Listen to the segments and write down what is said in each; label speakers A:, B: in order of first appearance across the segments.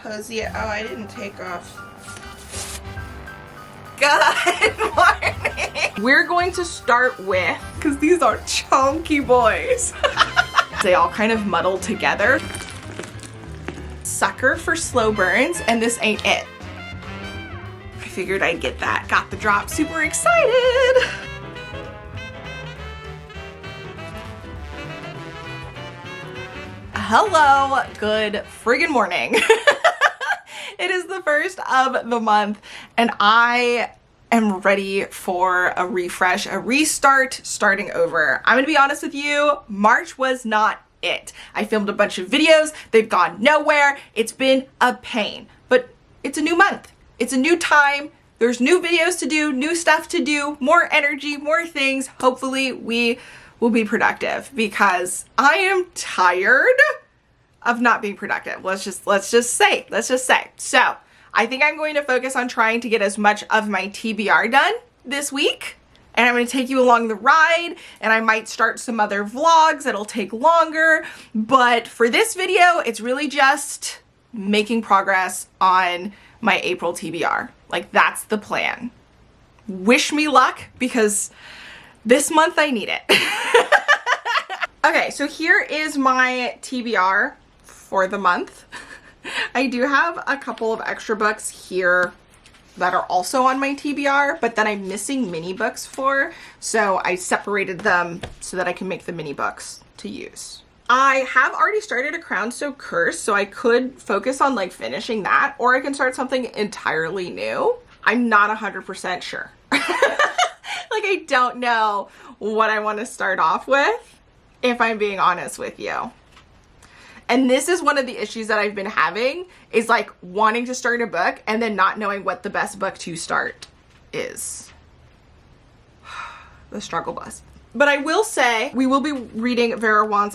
A: Posy. Oh, I didn't take off.
B: Good morning. We're going to start with, because these are chunky boys. They all kind of muddle together. Sucker for slow burns, and this ain't it. I figured I'd get that. Got the drop. Super excited. Hello. Good friggin' morning. It is the first of the month, and I am ready for a refresh, a restart, starting over. I'm gonna be honest with you, March was not it. I filmed a bunch of videos, they've gone nowhere, it's been a pain, but it's a new month, it's a new time, there's new videos to do, new stuff to do, more energy, more things. Hopefully we will be productive because I am tired of not being productive. Let's just say. So I think I'm going to focus on trying to get as much of my TBR done this week. And I'm going to take you along the ride, and I might start some other vlogs that'll take longer. But for this video, it's really just making progress on my April TBR. Like, that's the plan. Wish me luck, because this month I need it. Okay, so here is my TBR for the month. I do have a couple of extra books here that are also on my TBR, but that I'm missing mini books for, so I separated them so that I can make the mini books to use. I have already started A Crown So Cursed, so I could focus on like finishing that, or I can start something entirely new. I'm not 100% sure. Like, I don't know what I want to start off with, if I'm being honest with you. And this is one of the issues that I've been having, is like wanting to start a book and then not knowing what the best book to start is. The struggle bus. But I will say, we will be reading Vera Wang's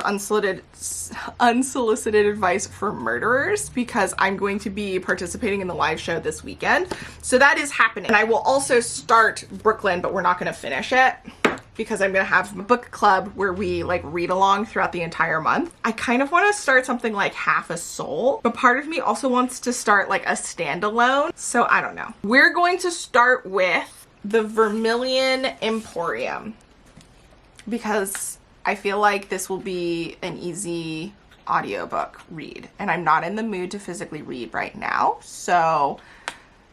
B: Unsolicited Advice for Murderers, because I'm going to be participating in the live show this weekend. So that is happening. And I will also start Brooklyn, but we're not going to finish it, because I'm going to have a book club where we like read along throughout the entire month. I kind of want to start something like Half a Soul, but part of me also wants to start like a standalone. So I don't know. We're going to start with the Vermilion Emporium, because I feel like this will be an easy audiobook read, and I'm not in the mood to physically read right now. So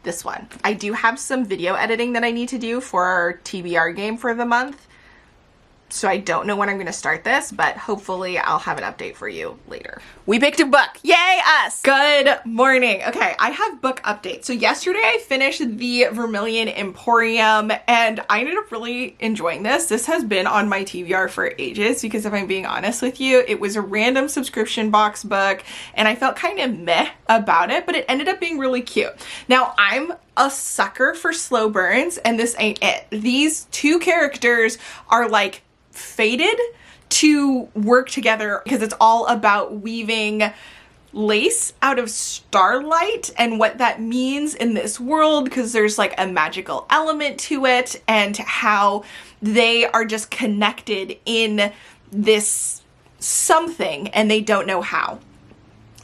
B: this one. I do have some video editing that I need to do for our TBR game for the month. So I don't know when I'm going to start this, but hopefully I'll have an update for you later. We picked a book. Yay, us! Good morning. Okay, I have book updates. So yesterday I finished the Vermilion Emporium, and I ended up really enjoying this. This has been on my TBR for ages, because if I'm being honest with you, it was a random subscription box book, and I felt kind of meh about it, but it ended up being really cute. Now, I'm a sucker for slow burns, and this ain't it. These two characters are like fated to work together, because it's all about weaving lace out of starlight and what that means in this world, because there's like a magical element to it, and how they are just connected in this something and they don't know how.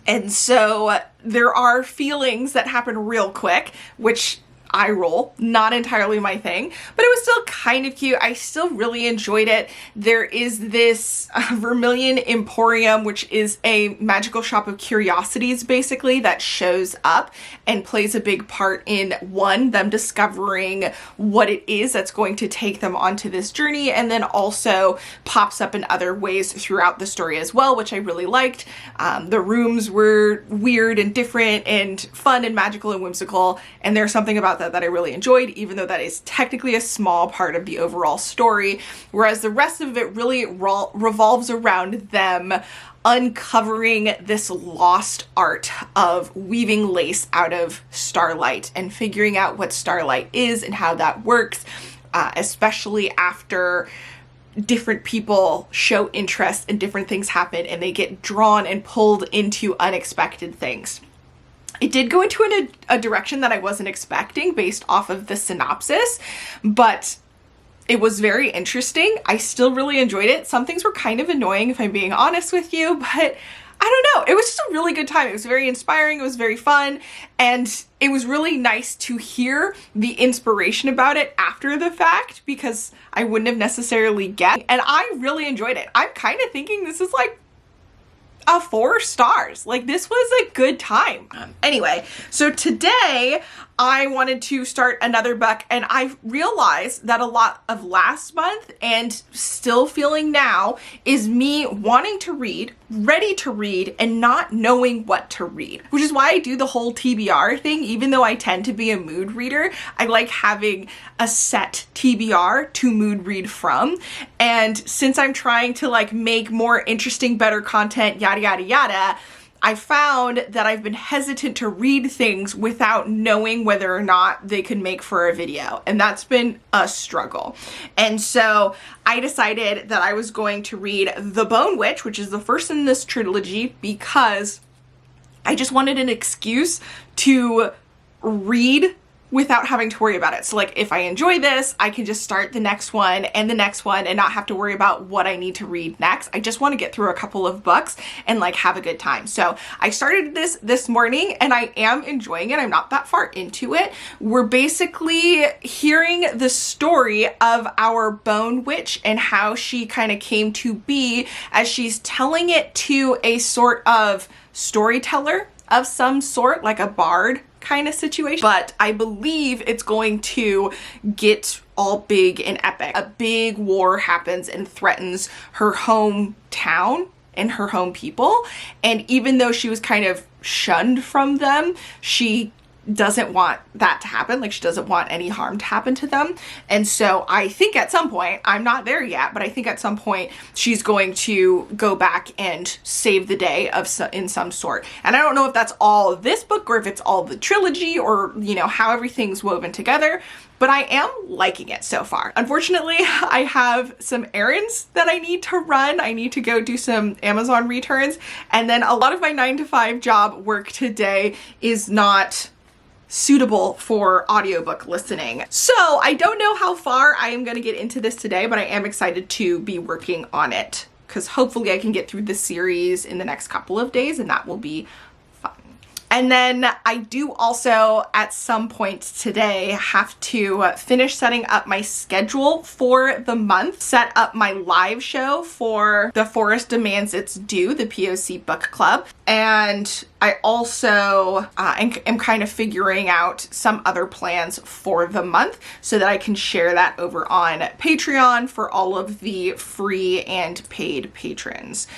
B: And so there are feelings that happen real quick, which eye roll, not entirely my thing, but it was still kind of cute. I still really enjoyed it. There is this Vermilion Emporium, which is a magical shop of curiosities, basically, that shows up and plays a big part in, one, them discovering what it is that's going to take them onto this journey, and then also pops up in other ways throughout the story as well, which I really liked. The rooms were weird and different and fun and magical and whimsical, and there's something about that I really enjoyed, even though that is technically a small part of the overall story, whereas the rest of it really revolves around them uncovering this lost art of weaving lace out of starlight and figuring out what starlight is and how that works, especially after different people show interest and different things happen and they get drawn and pulled into unexpected things. It did go into a direction that I wasn't expecting based off of the synopsis, but it was very interesting. I still really enjoyed it. Some things were kind of annoying, if I'm being honest with you, but I don't know. It was just a really good time. It was very inspiring. It was very fun. And it was really nice to hear the inspiration about it after the fact because I wouldn't have necessarily guessed. And I really enjoyed it. I'm kind of thinking this is like a 4 stars. Like, this was a good time. Anyway, so today I wanted to start another book, and I realized that a lot of last month and still feeling now is me wanting to read, ready to read, and not knowing what to read, which is why I do the whole TBR thing. Even though I tend to be a mood reader, I like having a set TBR to mood read from. And since I'm trying to like make more interesting, better content, yada, yada, yada, I found that I've been hesitant to read things without knowing whether or not they could make for a video. And that's been a struggle. And so I decided that I was going to read The Bone Witch, which is the first in this trilogy, because I just wanted an excuse to read without having to worry about it. So like, if I enjoy this, I can just start the next one and the next one and not have to worry about what I need to read next. I just want to get through a couple of books and like have a good time. So I started this morning and I am enjoying it. I'm not that far into it. We're basically hearing the story of our bone witch and how she kind of came to be as she's telling it to a sort of storyteller of some sort, like a bard kind of situation. But I believe it's going to get all big and epic. A big war happens and threatens her hometown and her home people. And even though she was kind of shunned from them, she doesn't want that to happen. Like, she doesn't want any harm to happen to them. And so I think at some point, I'm not there yet, but I think at some point she's going to go back and save the day in some sort. And I don't know if that's all this book or if it's all the trilogy or, you know, how everything's woven together, but I am liking it so far. Unfortunately, I have some errands that I need to run. I need to go do some Amazon returns. And then a lot of my 9-to-5 job work today is not suitable for audiobook listening. So I don't know how far I am going to get into this today, but I am excited to be working on it because hopefully I can get through the series in the next couple of days and that will be fun. And then I do also at some point today have to finish setting up my schedule for the month, set up my live show for The Forest Demands Its Due, the POC book club. And I also am kind of figuring out some other plans for the month so that I can share that over on Patreon for all of the free and paid patrons.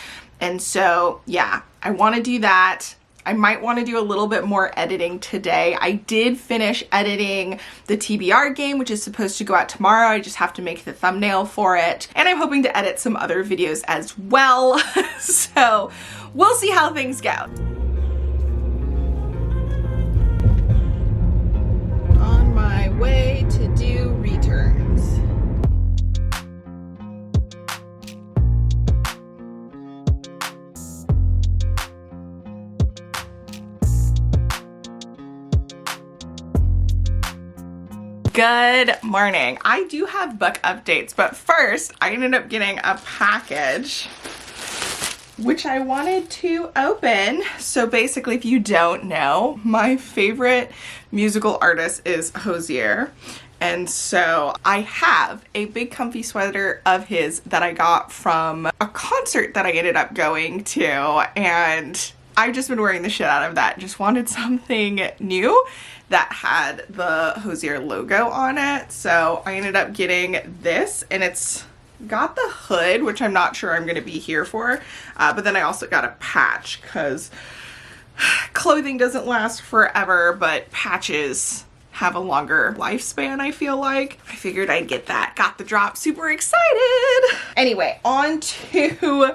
B: And so, yeah, I want to do that. I might want to do a little bit more editing today. I did finish editing the TBR game, which is supposed to go out tomorrow. I just have to make the thumbnail for it. And I'm hoping to edit some other videos as well. So we'll see how things go. On my way to do returns. Good morning. I do have book updates, but first I ended up getting a package which I wanted to open. So basically, if you don't know, my favorite musical artist is Hozier. And so I have a big comfy sweater of his that I got from a concert that I ended up going to, and I've just been wearing the shit out of that. Just wanted something new that had the Hozier logo on it. So I ended up getting this, and it's got the hood, which I'm not sure I'm going to be here for. But then I also got a patch because clothing doesn't last forever, but patches have a longer lifespan, I feel like. I figured I'd get that. Got the drop. Super excited. Anyway, on to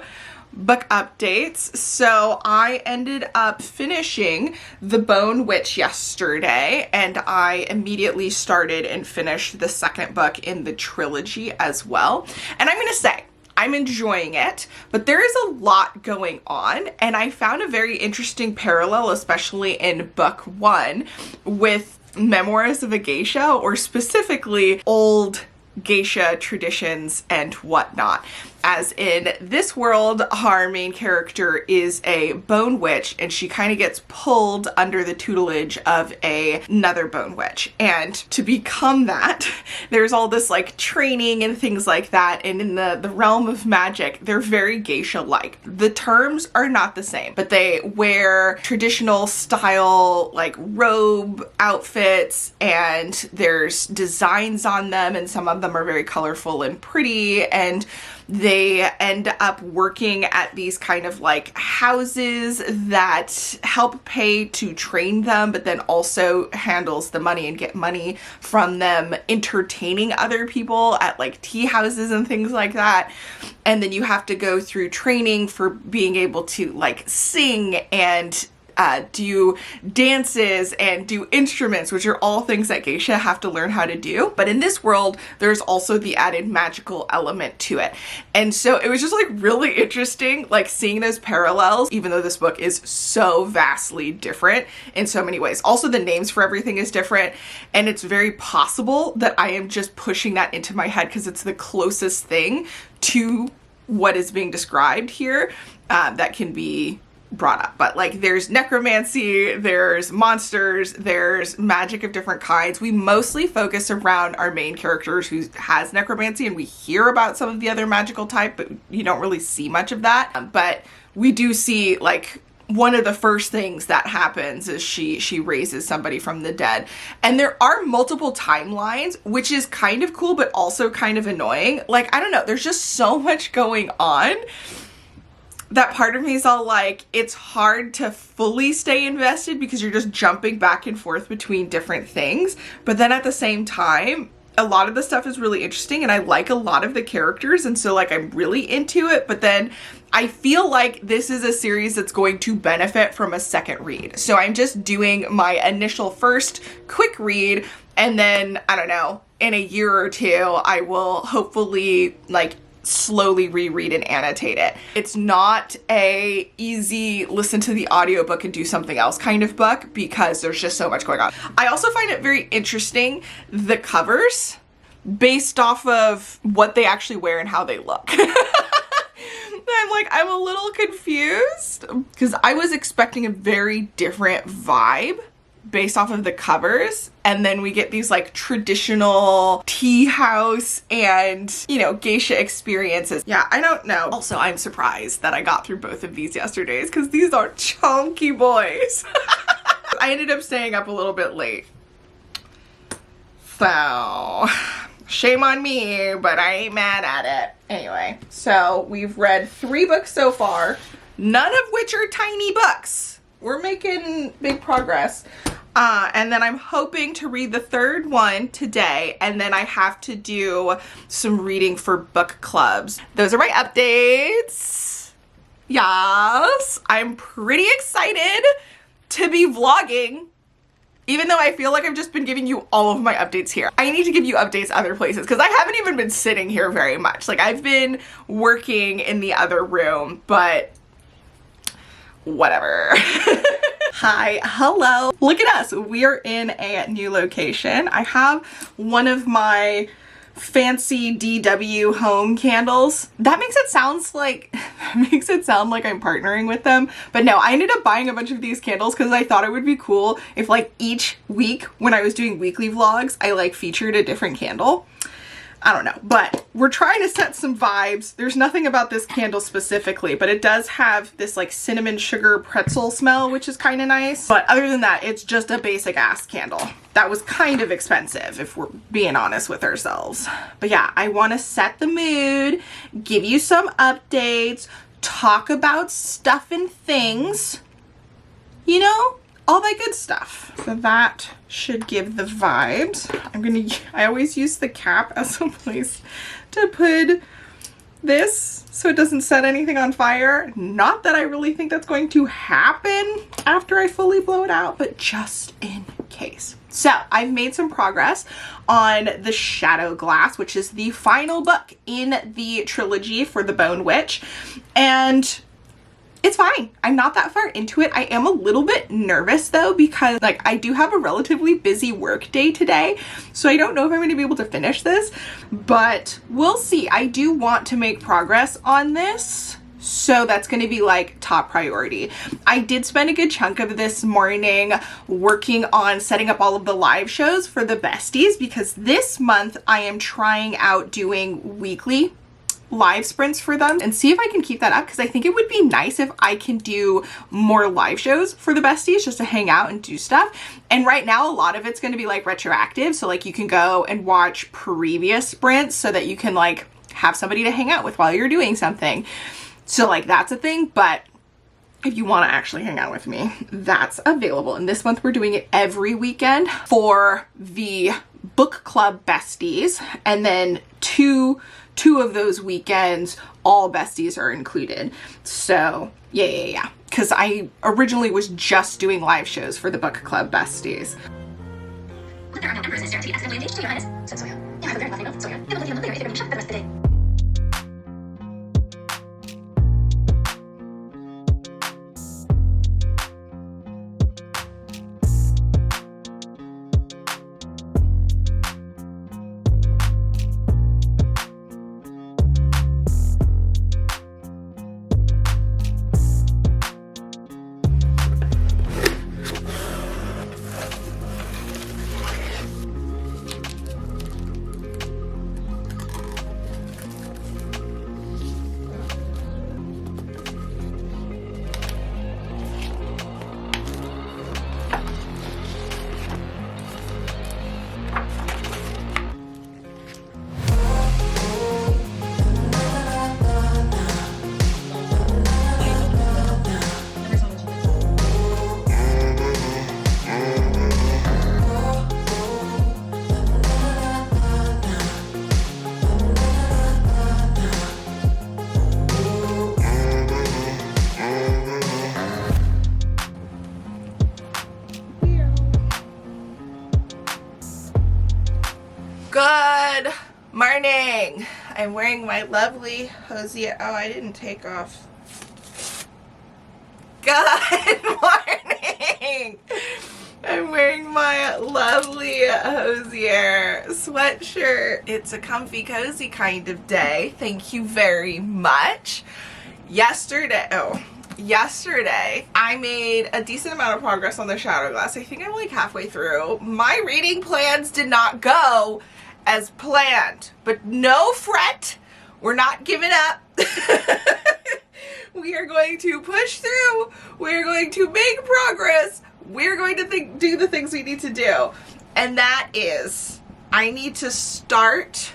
B: book updates. So I ended up finishing The Bone Witch yesterday, and I immediately started and finished the second book in the trilogy as well. And I'm gonna say, I'm enjoying it, but there is a lot going on, and I found a very interesting parallel, especially in book one, with Memoirs of a Geisha, or specifically old geisha traditions and whatnot. as in this world, our main character is a bone witch, and she kind of gets pulled under the tutelage of another bone witch. And to become that, there's all this like training and things like that. And in the realm of magic, they're very geisha-like. The terms are not the same, but they wear traditional style like robe outfits, and there's designs on them, and some of them are very colorful and pretty, and they end up working at these kind of like houses that help pay to train them, but then also handles the money and get money from them entertaining other people at like tea houses and things like that. And then you have to go through training for being able to like sing and do dances and do instruments, which are all things that geisha have to learn how to do. But in this world, there's also the added magical element to it. And so it was just like really interesting, like seeing those parallels, even though this book is so vastly different in so many ways. Also, the names for everything is different, and it's very possible that I am just pushing that into my head because it's the closest thing to what is being described here that can be brought up. But like there's necromancy, there's monsters, there's magic of different kinds. We mostly focus around our main characters who has necromancy, and we hear about some of the other magical type, but you don't really see much of that. But we do see like one of the first things that happens is she raises somebody from the dead. And there are multiple timelines, which is kind of cool, but also kind of annoying. Like, I don't know, there's just so much going on that part of me is all like, it's hard to fully stay invested because you're just jumping back and forth between different things. But then at the same time, a lot of the stuff is really interesting, and I like a lot of the characters, and so like I'm really into it. But then I feel like this is a series that's going to benefit from a second read. So I'm just doing my initial first quick read, and then I don't know, in a year or two, I will hopefully like slowly reread and annotate it. It's not a easy listen to the audiobook and do something else kind of book because there's just so much going on. I also find it very interesting, the covers, based off of what they actually wear and how they look. I'm a little confused because I was expecting a very different vibe based off of the covers, and then we get these like traditional tea house and, you know, geisha experiences. Yeah, I don't know. Also, I'm surprised that I got through both of these yesterdays because these are chunky boys. I ended up staying up a little bit late, so shame on me, but I ain't mad at it. Anyway, so we've read 3 books so far, none of which are tiny books. We're making big progress. And then I'm hoping to read the 3rd one today, and then I have to do some reading for book clubs. Those are my updates. Yes, I'm pretty excited to be vlogging, even though I feel like I've just been giving you all of my updates here. I need to give you updates other places because I haven't even been sitting here very much. Like, I've been working in the other room, but whatever. Hi, hello. Look at us. We are in a new location. I have one of my fancy DW home candles. That makes it sound like I'm partnering with them. But no, I ended up buying a bunch of these candles because I thought it would be cool if like each week when I was doing weekly vlogs, I like featured a different candle. I don't know, but we're trying to set some vibes. There's nothing about this candle specifically, but it does have this like cinnamon sugar pretzel smell, which is kind of nice. But other than that, it's just a basic ass candle. That was kind of expensive if we're being honest with ourselves. But yeah, I want to set the mood, give you some updates, talk about stuff and things, you know, all that good stuff. So that should give the vibes. I always use the cap as a place to put this so it doesn't set anything on fire. Not that I really think that's going to happen after I fully blow it out, but just in case. So I've made some progress on the Shadow Glass, which is the final book in the trilogy for the Bone Witch. And it's fine. I'm not that far into it. I am a little bit nervous though, because like I do have a relatively busy work day today. So I don't know if I'm going to be able to finish this, but we'll see. I do want to make progress on this. So that's going to be like top priority. I did spend a good chunk of this morning working on setting up all of the live shows for the besties, because this month I am trying out doing weekly live sprints for them and see if I can keep that up, because I think it would be nice if I can do more live shows for the besties just to hang out and do stuff. And right now a lot of it's going to be like retroactive, so like you can go and watch previous sprints so that you can like have somebody to hang out with while you're doing something. So like that's a thing, but if you want to actually hang out with me, that's available. And this month we're doing it every weekend for the book club besties, and then two of those weekends all besties are included. So yeah, because I originally was just doing live shows for the book club besties. Good morning. I'm wearing my lovely hosier. Oh, I didn't take off. Good morning. I'm wearing my lovely hosier sweatshirt. It's a comfy, cozy kind of day. Thank you very much. Yesterday, I made a decent amount of progress on the shadow glass. I think I'm like halfway through. My reading plans did not go as planned, but no fret. We're not giving up. We are going to push through. We're going to make progress. We're going to do the things we need to do. And that is, I need to start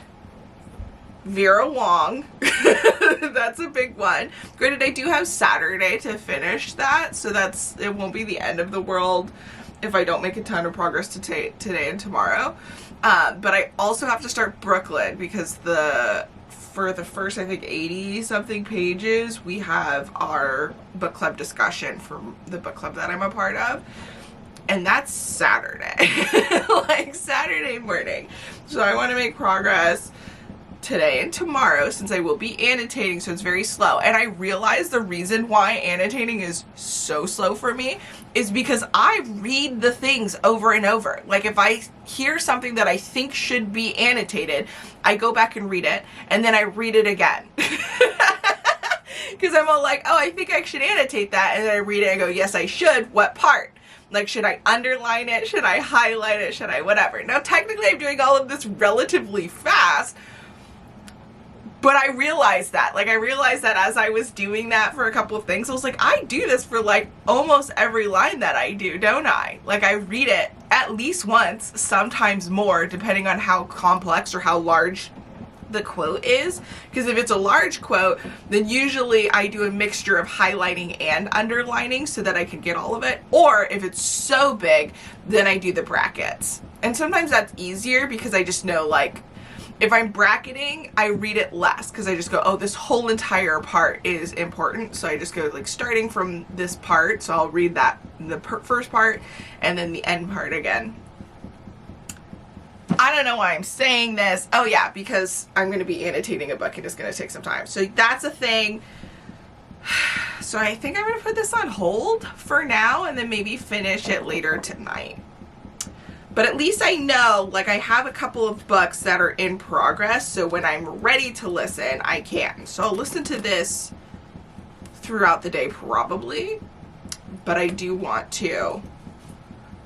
B: Vera Wong. That's a big one. Granted, I do have Saturday to finish that, so it won't be the end of the world if I don't make a ton of progress today and tomorrow. But I also have to start Brooklyn, because for the first, I think, 80 something pages, we have our book club discussion from the book club that I'm a part of. And that's Saturday, like Saturday morning. So I want to make progress today and tomorrow, since I will be annotating, so it's very slow. And I realize the reason why annotating is so slow for me is because I read the things over and over. Like if I hear something that I think should be annotated, I go back and read it, and then I read it again. Because I'm all like, oh, I think I should annotate that, and then I read it and go, yes, I should. What part? Like, should I underline it? Should I highlight it? Should I whatever? Now, technically, I'm doing all of this relatively fast, but I realized that. Like, I realized that as I was doing that for a couple of things, I was like, I do this for, like, almost every line that I do, don't I? Like, I read it at least once, sometimes more, depending on how complex or how large the quote is. Because if it's a large quote, then usually I do a mixture of highlighting and underlining so that I can get all of it. Or if it's so big, then I do the brackets. And sometimes that's easier because I just know, like, if I'm bracketing, I read it less because I just go, oh, this whole entire part is important. So I just go like starting from this part. So I'll read that, the first part, and then the end part again. I don't know why I'm saying this. Oh yeah, because I'm going to be annotating a book and it's going to take some time. So that's a thing. so I think I'm gonna put this on hold for now and then maybe finish it later tonight. But at least I know, like, I have a couple of books that are in progress, so when I'm ready to listen, I can. So I'll listen to this throughout the day probably, but I do want to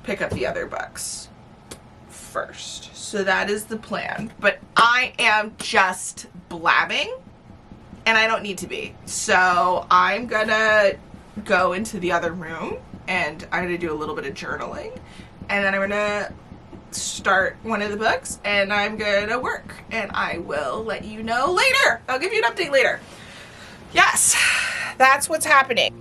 B: pick up the other books first. So that is the plan. But I am just blabbing, and I don't need to be. So I'm gonna go into the other room, and I'm gonna do a little bit of journaling. And then I'm gonna start one of the books and I'm gonna work, and I will let you know later. I'll give you an update later. Yes, that's what's happening.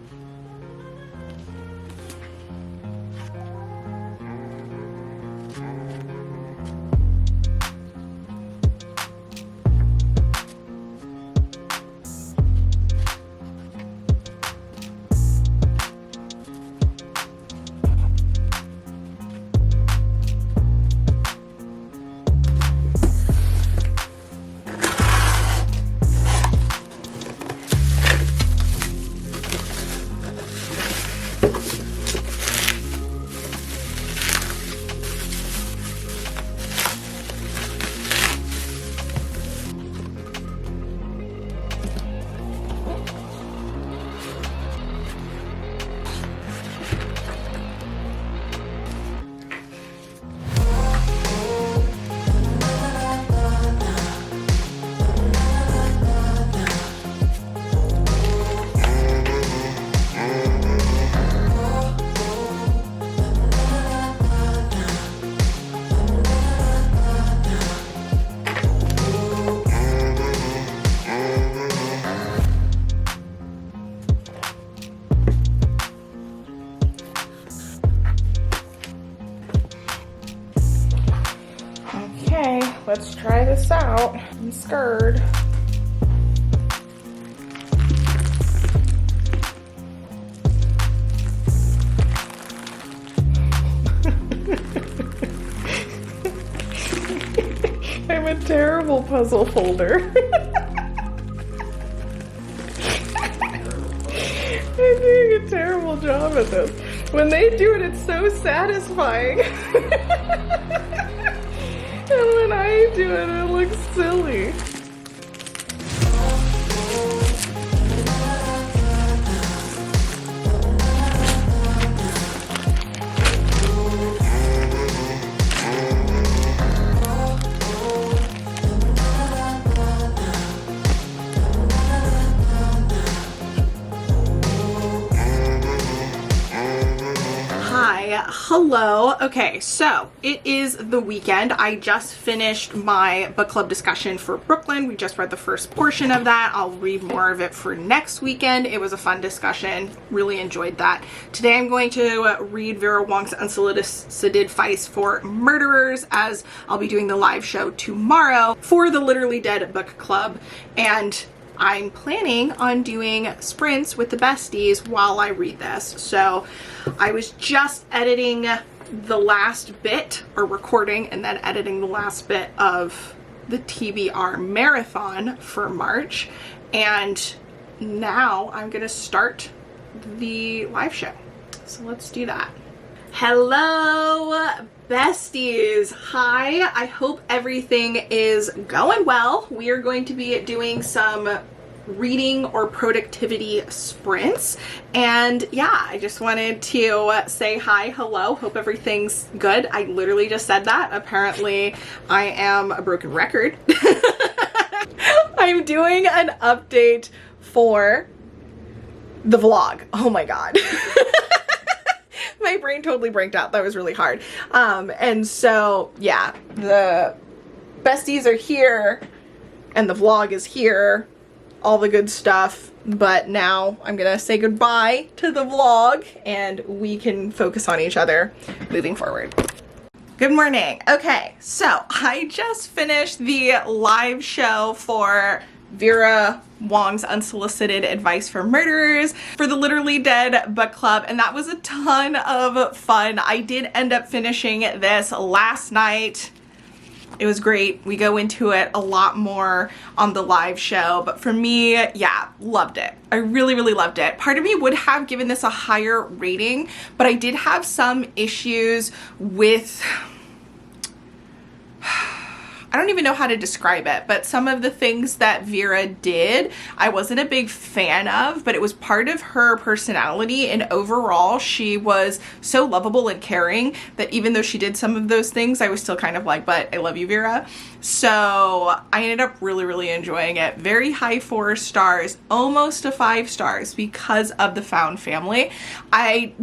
B: Okay, let's try this out. I'm scared. I'm a terrible puzzle folder. I'm doing a terrible job at this. When they do it, it's so satisfying. And when I do it, it looks silly. Hello. Okay, so it is the weekend. I just finished my book club discussion for Brooklyn. We just read the first portion of that. I'll read more of it for next weekend. It was a fun discussion. Really enjoyed that. Today I'm going to read Vera Wong's Unsolicited Advice for Murderers, as I'll be doing the live show tomorrow for the Literally Dead book club. And I'm planning on doing sprints with the besties while I read this. So I was just editing the last bit, or recording and then editing the last bit of the TBR marathon for March. And now I'm gonna start the live show. So let's do that. Hello, besties. Hi, I hope everything is going well. We are going to be doing some reading or productivity sprints, and yeah, I just wanted to say hi, hello, hope everything's good. I literally just said that. Apparently I am a broken record. I'm doing an update for the vlog. Oh my god. My brain totally blanked out. That was really hard. And so yeah, the besties are here and the vlog is here, all the good stuff. But now I'm gonna say goodbye to the vlog and we can focus on each other moving forward. Good morning. Okay, so I just finished the live show for Vera Wong's Unsolicited Advice for Murderers for the Literally Dead book club, and that was a ton of fun. I did end up finishing this last night It was great. We go into it a lot more on the live show, but for me, yeah, loved it. I really, really loved it. Part of me would have given this a higher rating, but I did have some issues with, I don't even know how to describe it, but some of the things that Vera did, I wasn't a big fan of, but it was part of her personality, and overall, she was so lovable and caring that even though she did some of those things, I was still kind of like, but I love you, Vera. So I ended up really, really enjoying it. Very high 4 stars, almost to 5 stars because of the found family. I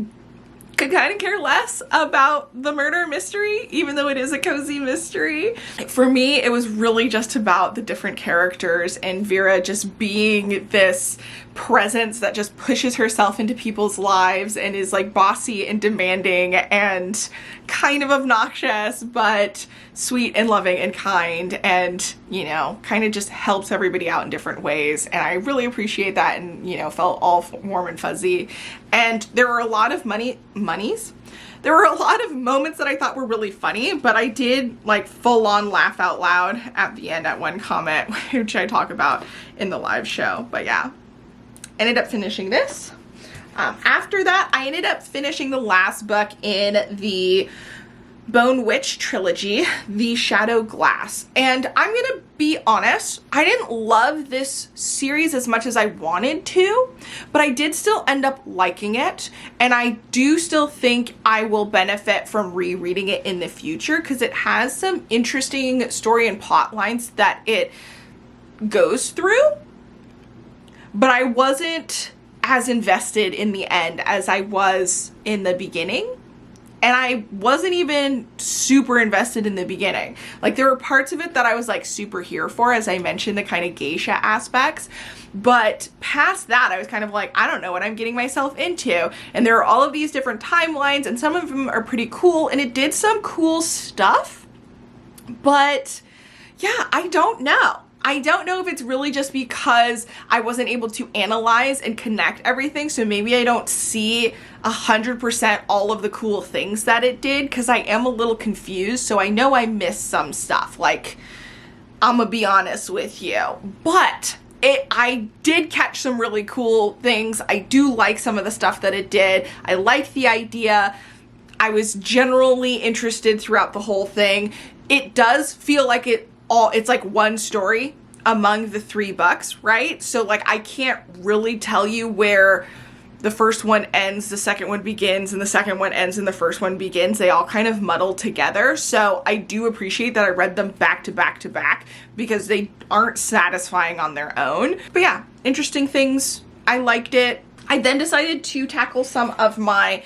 B: could kind of care less about the murder mystery, even though it is a cozy mystery. For me, it was really just about the different characters and Vera just being this presence that just pushes herself into people's lives and is like bossy and demanding and kind of obnoxious, but sweet and loving and kind, and, you know, kind of just helps everybody out in different ways. And I really appreciate that, and, you know, felt all warm and fuzzy. And there were a lot of there were a lot of moments that I thought were really funny, but I did like full on laugh out loud at the end at one comment, which I talk about in the live show. But yeah, ended up finishing this. After that, I ended up finishing the last book in the Bone Witch trilogy, The Shadow Glass. And I'm gonna be honest, I didn't love this series as much as I wanted to, but I did still end up liking it, and I do still think I will benefit from rereading it in the future because it has some interesting story and plot lines that it goes through, but I wasn't as invested in the end as I was in the beginning. And I wasn't even super invested in the beginning. Like, there were parts of it that I was like super here for, as I mentioned, the kind of geisha aspects. But past that, I was kind of like, I don't know what I'm getting myself into. And there are all of these different timelines, and some of them are pretty cool, and it did some cool stuff. But yeah, I don't know. I don't know if it's really just because I wasn't able to analyze and connect everything, so maybe I don't see 100% all of the cool things that it did, because I am a little confused, so I know I missed some stuff, like, I'm gonna be honest with you. But I did catch some really cool things. I do like some of the stuff that it did. I liked the idea. I was generally interested throughout the whole thing. It does feel like it's like one story among the 3 books, right? So like, I can't really tell you where the first one ends, the second one begins, and the second one ends and the first one begins. They all kind of muddle together. So I do appreciate that I read them back to back to back because they aren't satisfying on their own. But yeah, interesting things. I liked it. I then decided to tackle some of my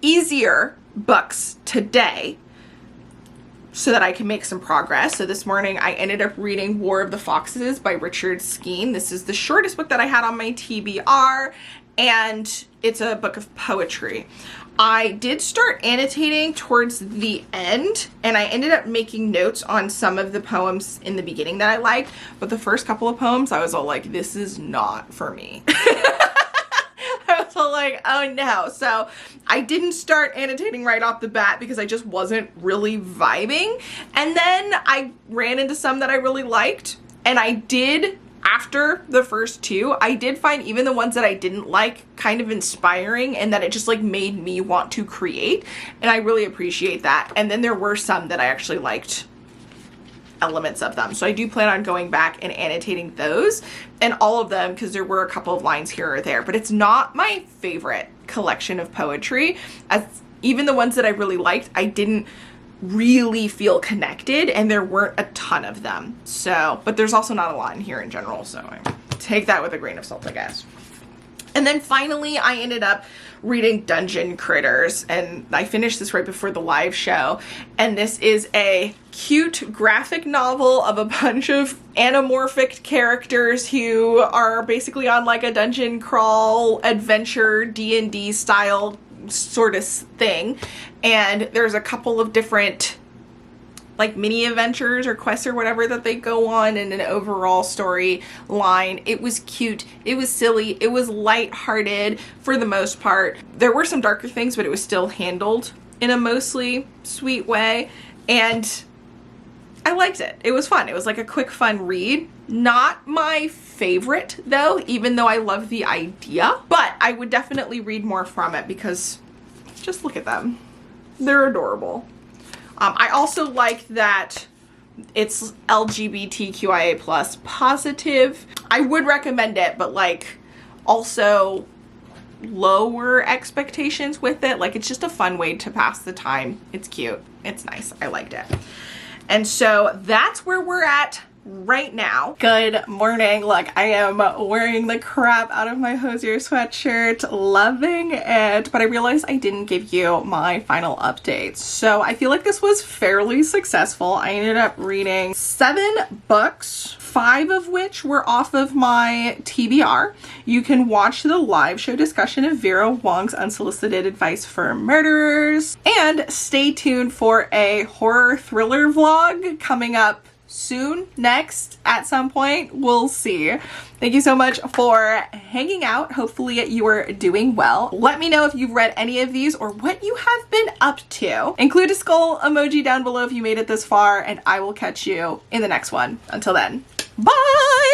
B: easier books today so that I can make some progress. So this morning I ended up reading War of the Foxes by Richard Skeen. This is the shortest book that I had on my TBR, and it's a book of poetry. I did start annotating towards the end, and I ended up making notes on some of the poems in the beginning that I liked, but the first couple of poems I was all like, this is not for me. I was all like, oh no. So I didn't start annotating right off the bat because I just wasn't really vibing. And then I ran into some that I really liked, and I did, after the first 2, I did find even the ones that I didn't like kind of inspiring, and that it just like made me want to create, and I really appreciate that. And then there were some that I actually liked elements of them. So I do plan on going back and annotating those, and all of them, because there were a couple of lines here or there, but it's not my favorite collection of poetry. As even the ones that I really liked, I didn't really feel connected, and there weren't a ton of them. So, but there's also not a lot in here in general, so I take that with a grain of salt, I guess. And then finally, I ended up reading Dungeon Critters, and I finished this right before the live show. And this is a cute graphic novel of a bunch of anamorphic characters who are basically on like a dungeon crawl adventure D&D style sort of thing. And there's a couple of different like mini adventures or quests or whatever that they go on in an overall story line. It was cute, it was silly, it was lighthearted for the most part. There were some darker things, but it was still handled in a mostly sweet way. And I liked it. It was fun. It was like a quick, fun read. Not my favorite though, even though I love the idea, but I would definitely read more from it because just look at them. They're adorable. I also like that it's LGBTQIA plus positive. I would recommend it, but like also lower expectations with it. Like it's just a fun way to pass the time. It's cute. It's nice. I liked it. And so that's where we're at right now. Good morning. Look, I am wearing the crap out of my Hosier sweatshirt, loving it, but I realized I didn't give you my final updates. So I feel like this was fairly successful. I ended up reading 7 books, 5 of which were off of my TBR. You can watch the live show discussion of Vera Wong's Unsolicited Advice for Murderers, and stay tuned for a horror thriller vlog coming up soon, next, at some point. We'll see. Thank you so much for hanging out. Hopefully you are doing well. Let me know if you've read any of these or what you have been up to. Include a skull emoji down below if you made it this far, and I will catch you in the next one. Until then, bye!